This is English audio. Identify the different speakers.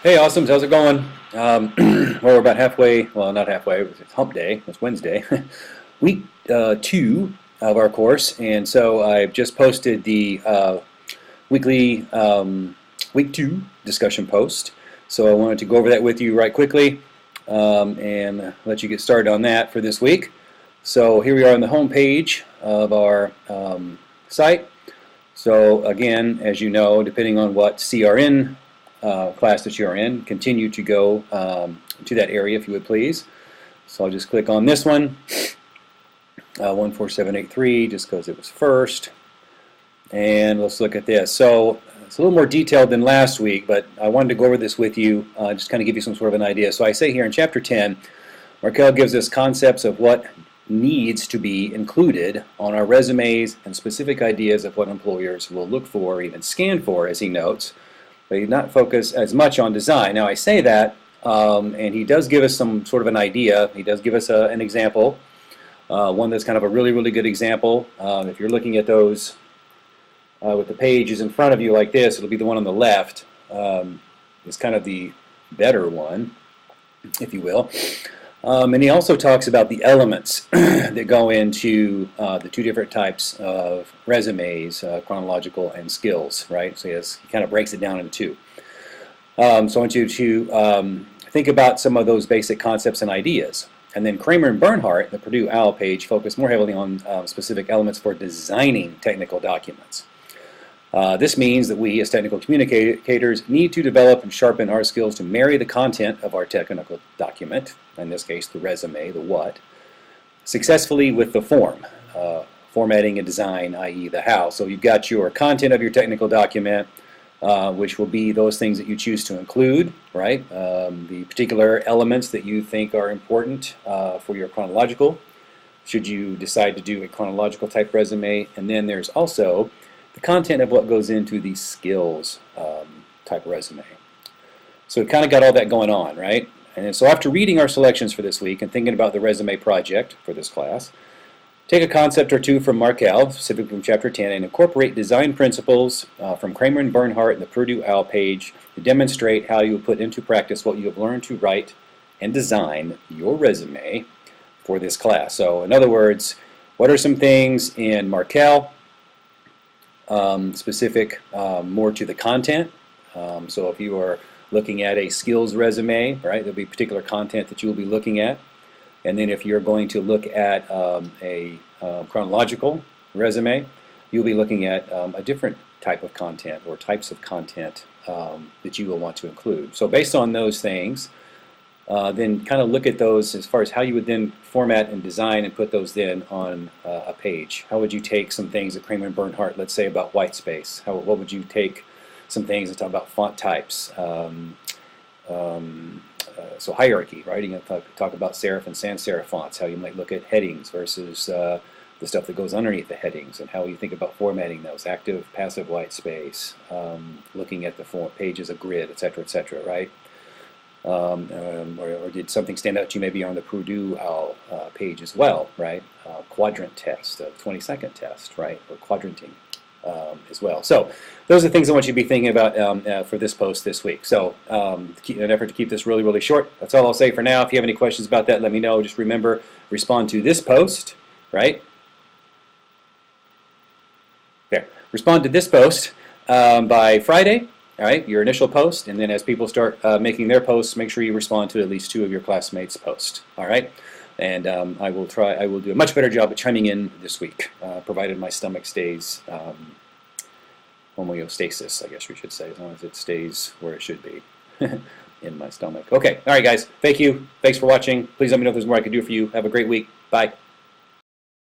Speaker 1: Hey, Awesomes, how's it going? Well, we're about halfway, well, not halfway, it's hump day, it's Wednesday, week two of our course, and so I've just posted the weekly week two discussion post. So I wanted to go over that with you right quickly and let you get started on that for this week. So here we are on the home page of our site. So again, as you know, depending on what CRN class that you're in, continue to go to that area if you would please. So I'll just click on this one, 14783, just because it was first. And let's look at this. So it's a little more detailed than last week, but I wanted to go over this with you, just kind of give you some sort of an idea. So I say here in Chapter 10, Markel gives us concepts of what needs to be included on our resumes and specific ideas of what employers will look for or even scan for, as he notes. But he's not focused as much on design. Now I say that, and he does give us some sort of an idea. He does give us an example, one that's kind of a really, really good example. If you're looking at those with the pages in front of you like this, it'll be the one on the left. It's kind of the better one, if you will. And he also talks about the elements that go into the two different types of resumes, chronological and skills, right? So he kind of breaks it down into two. So I want you to think about some of those basic concepts and ideas. And then Kramer and Bernhardt, the Purdue OWL page, focus more heavily on specific elements for designing technical documents. This means that we, as technical communicators, need to develop and sharpen our skills to marry the content of our technical document, in this case the resume, the what, successfully with the form, formatting and design, i.e. the how. So you've got your content of your technical document, which will be those things that you choose to include, right? The particular elements that you think are important for your chronological, should you decide to do a chronological type resume. And then there's also the content of what goes into the skills type resume. So we've kind of got all that going on, right? And so after reading our selections for this week and thinking about the resume project for this class, take a concept or two from Markel, specifically from Chapter 10, and incorporate design principles from Kramer and Bernhardt and the Purdue OWL page to demonstrate how you will put into practice what you have learned to write and design your resume for this class. So in other words, what are some things in Markel specific more to the content? So if you are looking at a skills resume, right, there'll be particular content that you will be looking at. And then if you're going to look at a chronological resume, you'll be looking at a different type of content or types of content that you will want to include. So based on those things, then kind of look at those as far as how you would then format and design and put those then on a page. How would you take some things that Kramer and Bernhardt, let's say about white space? What would you take some things that talk about font types? So hierarchy, right? You can talk about serif and sans serif fonts, how you might look at headings versus the stuff that goes underneath the headings, and how you think about formatting those, active, passive white space, looking at the page as a grid, etc., right? Or did something stand out to you maybe on the Purdue OWL page as well, right? Quadrant test, 20-second test, right? Or quadranting as well. So those are the things I want you to be thinking about for this post this week. So in an effort to keep this really, really short, that's all I'll say for now. If you have any questions about that, let me know. Just remember, respond to this post, right? There. Respond to this post by Friday. All right, your initial post, and then as people start making their posts, make sure you respond to at least 2 of your classmates' posts. All right, and I will do a much better job at chiming in this week, provided my stomach stays homeostasis, I guess we should say, as long as it stays where it should be in my stomach. Okay, all right, guys. Thank you. Thanks for watching. Please let me know if there's more I can do for you. Have a great week. Bye.